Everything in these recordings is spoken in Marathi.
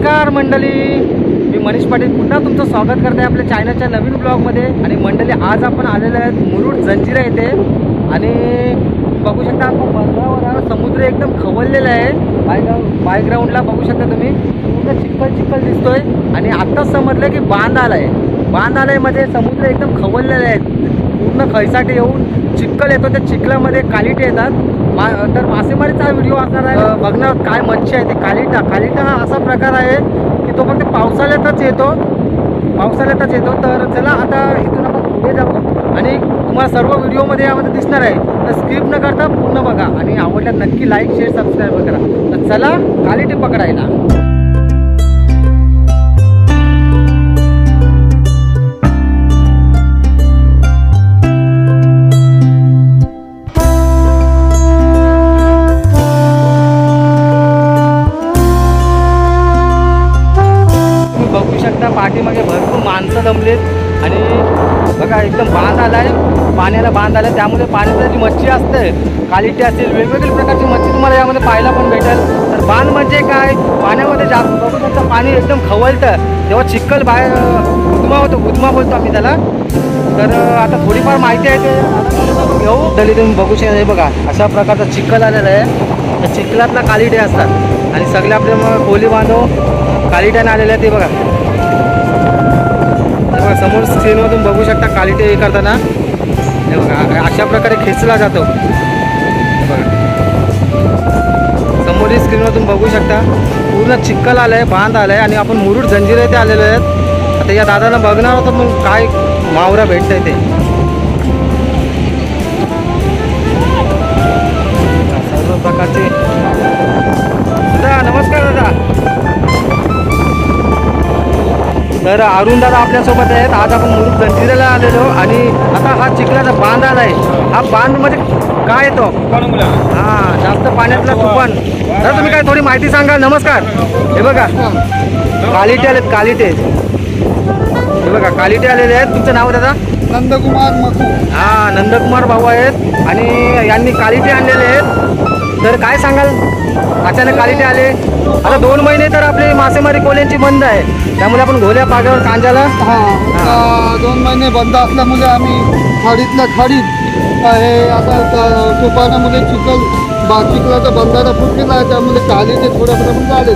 नमस्कार मंडळी, मी मनीष पाटील पुन्हा तुमचं स्वागत करते आपल्या चॅनलच्या नवीन ब्लॉगमध्ये। आणि मंडळी आज आपण आलेलो आहेत मुरुड जंजिरा येथे आणि बघू शकता आपण बंधावर समुद्र एकदम खवललेला आहे। बायग्राऊंडला बघू शकता तुम्ही पूर्ण चिखल दिसतोय आणि आत्ताच समजलं की बांध आलाय म्हणजे समुद्र एकदम खवललेला आहे। पूर्ण खैसाटे येऊन चिखल येतो, त्या चिखलामध्ये कालिटे येतात। तर मासेमारीचा व्हिडिओ असणार आहे। बघणार काय मच्छी आहे ते कालिटा हा असा प्रकार आहे की तो फक्त पावसाळ्यातच येतो। तर चला आता इथून आपण पुढे जाऊ आणि तुम्हाला सर्व व्हिडिओमध्ये यामध्ये दिसणार आहे। तर स्किप न करता पूर्ण बघा आणि आवडल्यास नक्की लाईक शेअर सबस्क्राईब करा। तर चला कालिटे पकडायला। पाठीमागे भरपूर माणसं जमलेत आणि बघा एकदम बांध आलाय, पाण्याला बांध आलाय, त्यामुळे पाण्यात जी मच्छी असते कालिटी असेल वेगवेगळ्या प्रकारची मच्छी तुम्हाला यामध्ये पाहायला पण भेटेल। तर बांध म्हणजे काय, पाण्यामध्ये जास्त बघू शकता पाणी एकदम खवलतं तेव्हा चिखल बाहेर उद्मा बोलतो आम्ही त्याला। तर आता थोडीफार माहिती आहे ते घेऊ तरी तुम्ही बघू शकता। हे बघा अशा प्रकारचा चिखल आलेला आहे, त्या चिखलातला कालिटे असतात आणि सगळे आपले मग कोली बांधव कालिट्याने आलेले आहेत। ते बघा समोर स्क्रीनमधून बघू शकता कालिटे हे करताना। हे बघा अशा प्रकारे खेचला जातो। बघा समोरील स्क्रीनमधून बघू शकता पूर्ण चिखल आलाय, बांध आलाय आणि आपण मुरुड जंजिरा येथे आलेलो आहेत। आता या दादाला बघणार होतं मग काय मावरा भेटतंय ते। सर्व प्रकारचे दादा नमस्कार दादा। तर अरुण दादा आपल्यासोबत आहेत। आज आपण मुरुड जंजिऱ्याला आलेलो आणि आता हा चिखलाचा बांध आलाय। हा बांध म्हणजे काय येतो हा जास्त पाण्यातला तुफान। तर तुम्ही काय थोडी माहिती सांगा। नमस्कार। हे बघा कालिटे आलेत, कालिटे हे बघा कालिटे आलेले आहेत। तुमचं नाव दादा? नंदकुमार मकू। हा नंदकुमार भाऊ आहेत आणि यांनी कालिटे आणलेले आहेत। तर काय सांगाल, अचानक कालिटे आले? आता 2 महिने तर आपली मासेमारी कोल्यांची बंद आहे, त्यामुळे आपण घोल्या पागावर कांजाला 2 महिने बंद असल्यामुळे आम्ही खाडीत हे आता तुफानामुळे चिखलाचा बंधारा फुटलेला आहे, त्यामुळे कालिटे थोड्या प्रमाणात आले।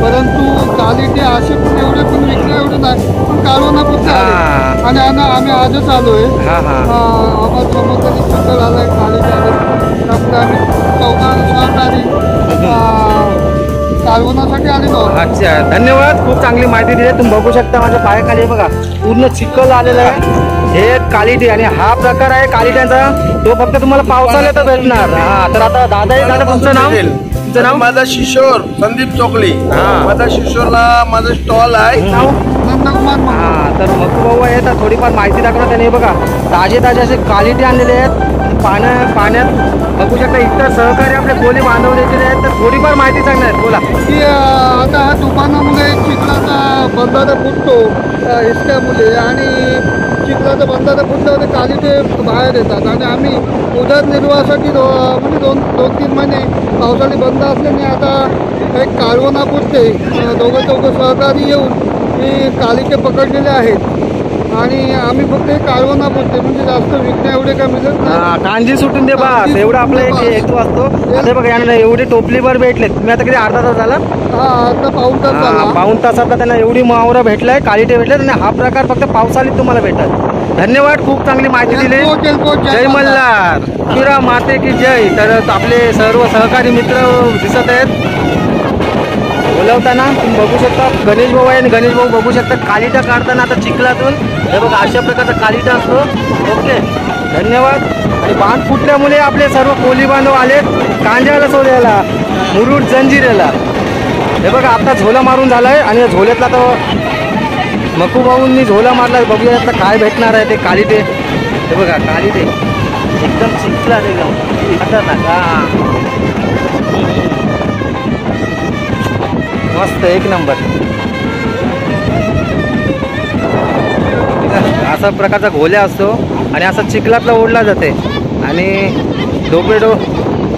परंतु कालिटे असे पण एवढे पण विकले एवढे नाही, पण कालवणापुरते आले आणि आम्ही आजच आलो आहे। आम्हाला समोर तरी चिखल आला आहे, कालिटे आले, त्यामुळे आम्ही सहकारी कालवणासाठी आलेलो। अच्छा धन्यवाद, खूप चांगली माहिती दिली। तुम्ही बघू शकता माझ्या पायाखाली बघा पूर्ण चिखल आलेला आहे। हे कालिटे आणि हा प्रकार आहे कालिट्यांचा, तो फक्त तुम्हाला पावसाळ्यात भेटणार। तर आता दादा तुमचं नाव? माझा शिशोर संदीप चोकली। माझा शिशोरला माझा स्टॉल आहे। तर मकू भाऊ आहे, तर थोडीफार माहिती दाखवणार त्याने। बघा ताजे असे कालिटे आणलेले आहेत पाण्यात बघू शकता। इतर सहकारी आपले कोली बांधव देखील आहेत, तर थोडीफार माहिती सांगणार बोला की आता हा तुफानामुळे चिखलाचा बंधारा फुटतो हिसक्यामुळे आणि चिखलाचा बंधारा फुटल्यावर कालिटे बाहेर येतात आणि आम्ही उदरनिर्वाहासाठी म्हणजे 2-3 महिने पावसाळी बंद असल्याने आता एक कालवणापुरते दोघं सहकारी येऊन मी कालिटे पकडलेले आहेत आणि आम्ही फक्त कालवणापुरते म्हणजे जास्त विकण्या एवढे काय मिळत नाही। कांजी सुटून दे बस, एवढा आपला एक हेतू असतो। आता बघा यांना एवढे टोपलीभर भेटले। तुम्ही आता किती अर्धा तास झाला? आता पाऊण तासात त्यांना एवढी मावरा भेटलाय, कालिटे भेटले आणि हा प्रकार फक्त पावसाळ्यात तुम्हाला भेटत। धन्यवाद, खूप चांगली माहिती दिली। जय मल्हार, शिरा माते की जय। तर आपले सर्व सहकारी मित्र दिसत आहेत बोलवताना। तुम्ही बघू शकता गणेश भाऊ आहे आणि गणेश भाऊ बघू शकता कालिटा काढताना आता चिखलातून। हे बघा अशा प्रकारचा कालिटा असतो। ओके धन्यवाद। आणि बांध फुटल्यामुळे आपले सर्व कोली बांधव आले कांजाला सोडायला मुरुड जंजिऱ्याला। हे बघा आता झोला मारून झालाय आणि झोल्यातला तर मकू भाऊंनी झोला मारला। बघूया यातला काय भेटणार आहे ते कालिटे। हे बघा कालिटे एकदम चिखलात एकदम खतरनाक मस्त एक नंबर। असा प्रकारचा घोल्या असतो आणि असा चिखलातला ओढला जाते आणि डोपेडो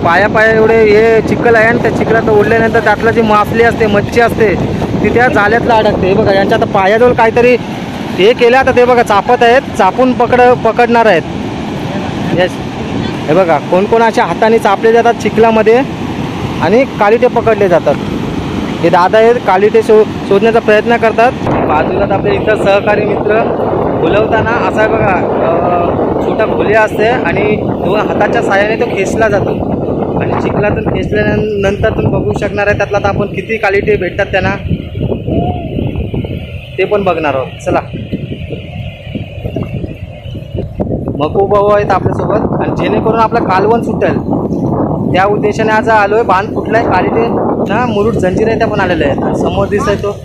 पाया एवढे हे चिखल आहे आणि त्या चिखलात ओढल्यानंतर त्यातला जी मासली असते मच्छी असते तिथे जाल्यातला अडकते. हे बघा यांच्या आता पायाजवळ काहीतरी हे केलं. आता ते बघा चापत आहेत, चापून पकडणार आहेत. येस, हे बघा कोण कोणाच्या हाताने चापले जातात चिखलामध्ये आणि कालिटे पकडले जातात. हे दादा आहेत, कालिटे शोधण्याचा प्रयत्न करतात. बाजूला आपले इतर सहकारी मित्र बोलवताना असा बघा छोटा खोल्या असते आणि 2 हाताच्या साहाय्याने तो खेचला जातो आणि चिखलातून खेचल्यानंतर तुम्ही बघू शकणार आहे त्यातला आता आपण किती कालिटे भेटतात त्यांना ते पण बघणार आहोत. चला, मकू भाऊ आहेत आपल्यासोबत आणि जेणेकरून आपलं कालवण सुटेल त्या उद्देशाने आज आलोय. बांध फुटलाय, कालिटे ना मुरुड जंजिरा इथे पण आलेले आहेत. आणि समोर दिसतोय तो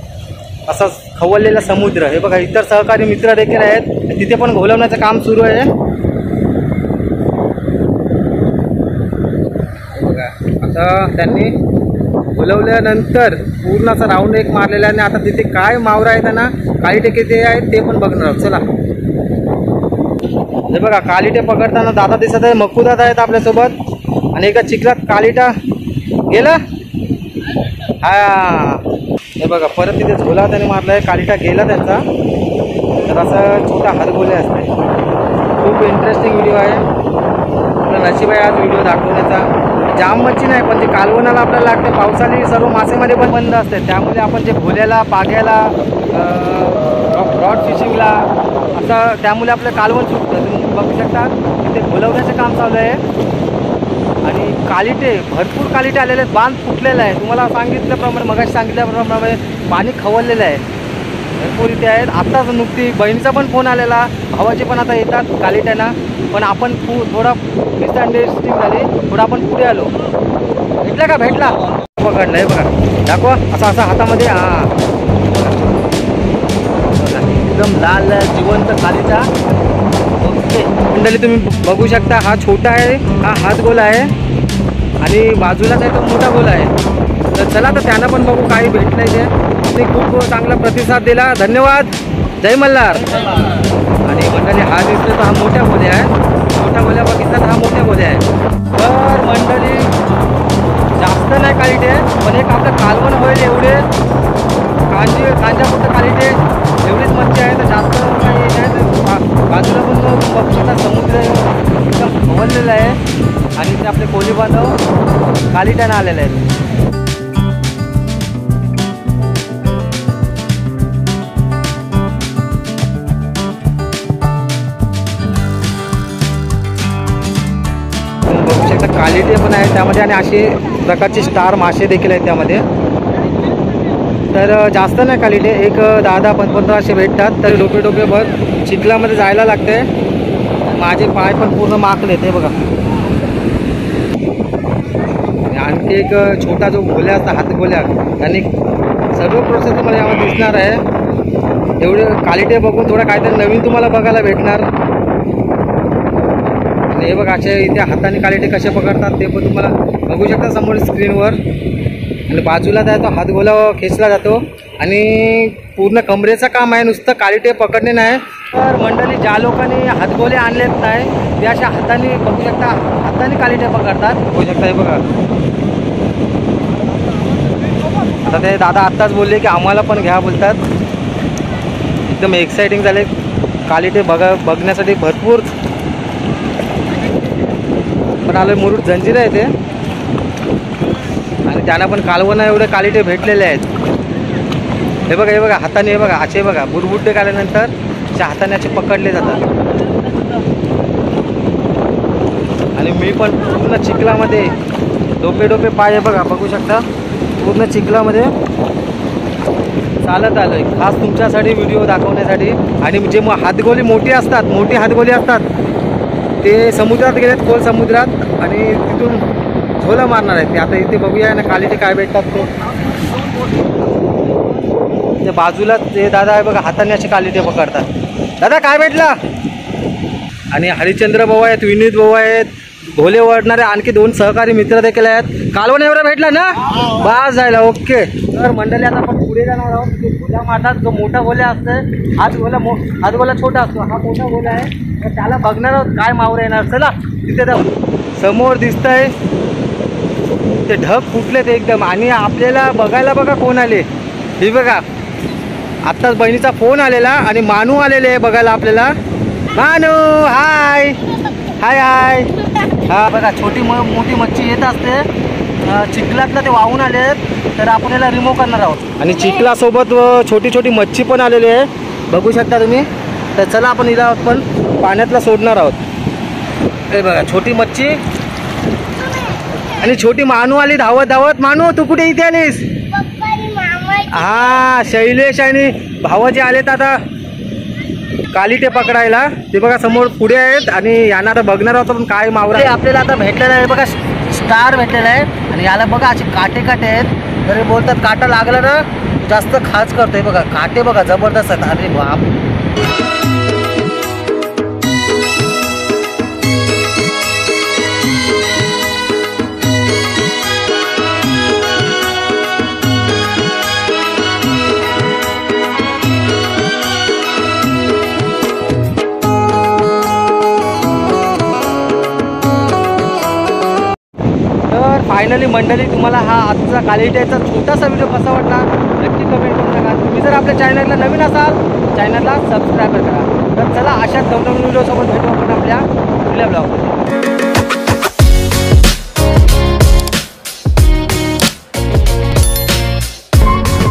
असा खवळलेला समुद्र. हे बघा इतर सहकारी मित्र देखील आहेत, तिथे पण घोलवण्याचं काम सुरू आहे. बघा आता त्यांनी घोलवल्यानंतर पूर्ण असा राऊंड एक मारलेला आहे आणि आता तिथे काय मावरा आहे त्यांना कालिटे किती आहेत ते पण बघणार आहोत. चला, हे बघा कालिटे पकडताना दादा दिसत आहे, मक्कू दादा आहेत आपल्यासोबत आणि एका चिखलात कालिटा गेला. हा, हे बघा परत तिथे झोला त्याने मारला आहे, कालिटा गेला त्यांचा. तर असं छोटा हातगोले असते. खूप इंटरेस्टिंग व्हिडिओ आहे. आपलं नशीब आहे आज व्हिडिओ दाखवण्याचा. जाम मच्छी नाही पण ते कालवणाला आपल्याला लागते. पावसाळी सर्व मासेमध्ये पण बंद असते, त्यामुळे आपण जे भोल्याला पाग्याला रॉड फिशिंगला असं त्यामुळे आपलं कालवण सुटतं. तुम्ही बघू शकता तिथे घोलवण्याचं काम चालू आहे आणि कालिटे भरपूर कालिटे आलेले आहेत. बांध फुटलेला आहे. तुम्हाला सांगितल्याप्रमाणे मगाशी सांगितल्याप्रमाणे पाणी खवळलेलं आहे. भरपूर इथे आहेत. आत्ताच नुकती बहिणीचा पण फोन आलेला, भावाचे पण आता येतात कालिट्यांना. पण आपण थोडा मिसअंडरस्टँडिंग झाली, थोडा आपण पुढे आलो. भेटला का? भेटला, पकडलं आहे बघा. दाखवा असा असा हातामध्ये. हां, एकदम लाल जिवंत कालिटा. ओके मंडळी, तुम्ही बघू शकता हा छोटा आहे, हा हातगोला आहे आणि बाजूलाच आहे तो मोठा गोला आहे. तर चला तर त्यांना पण बघू काही भेटलं आहे. ते खूप चांगला प्रतिसाद दिला, धन्यवाद. जय मल्हार. आणि मंडळी हा दिसतो तो हा मोठ्या गोल्या आहे. मोठ्या गोल्या बघितला तर हा मोठ्या गोल्या आहे. तर मंडळी जास्त नाही कालिटे पण एक आपलं कालवण होईल एवढे कांजापुरतं कालिटे एवढीच मच्छी आहे. तर जास्त काही नाही. बाजूला पण बघू शकता समुद्र एकदम खवळलेला आहे आणि ते आपले कोळी बांधव कालिट्यानं आलेले आहेत. बघू शकता कालिटे पण आहेत त्यामध्ये आणि असे प्रकारचे स्टार मासे देखील आहेत त्यामध्ये. तर जास्त नाही कालिटे, एक 10-15 असे भेटतात. तर डोके भर चिखलामध्ये जायला लागते. माझे पाय पण पूर्ण माकले ते बघा. आणखी एक छोटा जो गोल्या असता हातगोल्या त्यांनी सर्व प्रोसेस तुम्हाला यामध्ये दिसणार आहे. एवढे कालिटे बघून थोडं काहीतरी नवीन तुम्हाला बघायला भेटणार. आणि हे बघा असे इथे हाताने कालिटे कसे पकडतात ते पण तुम्हाला बघू शकता समोर स्क्रीनवर. आणि बाजूला त्या तो हातगोला खेचला जातो आणि पूर्ण कमरेचं काम आहे, नुसतं कालिटे पकडणे नाही. तर मंडळी ज्या लोकांनी हातगोले आणलेत नाही ते अशा हाताने बघू शकता हाताने कालिटे पकडतात. बघू शकता हे बघा. आता ते दादा आत्ताच बोलले की आम्हाला पण घ्या बोलतात. एकदम एक्साइटिंग झाले कालिटे बघण्यासाठी. भरपूर पण आलं मुरुड जंजिरा येते आणि त्यांना पण कालवणं एवढे कालिटे भेटलेले आहेत. हे बघा, हे बघा हाताने, हे बघा असे बघा बुरबुड्डे काढल्यानंतर त्या हाताने असे पकडले जातात. आणि मी पण पूर्ण चिखलामध्ये डोके पाय, हे बघा बघू शकता पूर्ण चिखलामध्ये चालत आलो आहे खास तुमच्यासाठी व्हिडिओ दाखवण्यासाठी. आणि जे हातगोली मोठी हातगोली असतात ते समुद्रात गेलेत, खोल समुद्रात आणि तिथून झोला मारणार आहेत ते. आता इथे बघूया ना कालिटे काय भेटतात ते बाजूला ते दादा आहे बघा हाताने असे कालिटे पकडतात. दादा काय भेटला? आणि हरिश्चंद्र भाऊ आहेत, विनीत भाऊ आहेत, भोले वडणारे आणखी 2 सहकारी मित्र देखील आहेत. कालवण एवढा भेटला ना बास जायला. ओके तर मंडळी आता आपण पुढे जाणार आहोत. ते गोल्या मारतात, जो मोठा गोल्या असतं हातगोला छोटा असतो, हा मोठा गोल्या आहे. तर त्याला बघणार आहोत काय मावरे येणार. चला तिथे जाऊ. समोर दिसतंय ते ढग फुटलेत एकदम आणि आपल्याला बघायला बघा कोण आले. हे बघा आत्ताच बहिणीचा फोन आलेला आणि मानू आलेले आहे बघायला आपल्याला. मानू हाय हाय हाय. हा बघा छोटी मोठी मच्छी येत असते चिखलातला, ते वाहून आले आहेत तर आपण याला रिमूव्ह करणार आहोत. आणि चिखलासोबत छोटी छोटी मच्छी पण आलेली आहे बघू शकता तुम्ही. तर चला आपण हिला आपण पाण्यातला सोडणार आहोत. हे बघा छोटी मच्छी आणि छोटी मानू आली धावत धावत. मानू तू कुठे इथे आलीस? हा शैलेश आणि भावाचे आलेत आता कालिटे पकडायला. ते बघा समोर पुढे आहेत आणि यांना आता बघणार आहोत पण काय मावरा आपल्याला आता भेटलेला आहे. बघा स्टार भेटलेला आहे आणि याला बघा असे काटे काटे आहेत. तरी बोलतात काटा लागला ना जास्त खास करतोय. बघा काटे बघा जबरदस्त आहेत. अरे बाप. फायनली मंडळी तुम्हाला हा आजचा कालिटेचा छोटासा व्हिडिओ कसा वाटला नक्की कमेंट करून सांगा. तुम्ही जर आपल्या चॅनलला नवीन असाल चॅनलला सबस्क्राईब करा. तर चला अशाच नवनवीन व्हिडिओसोबत भेटू आपण आपल्या पुढल्या ब्लॉगमध्ये.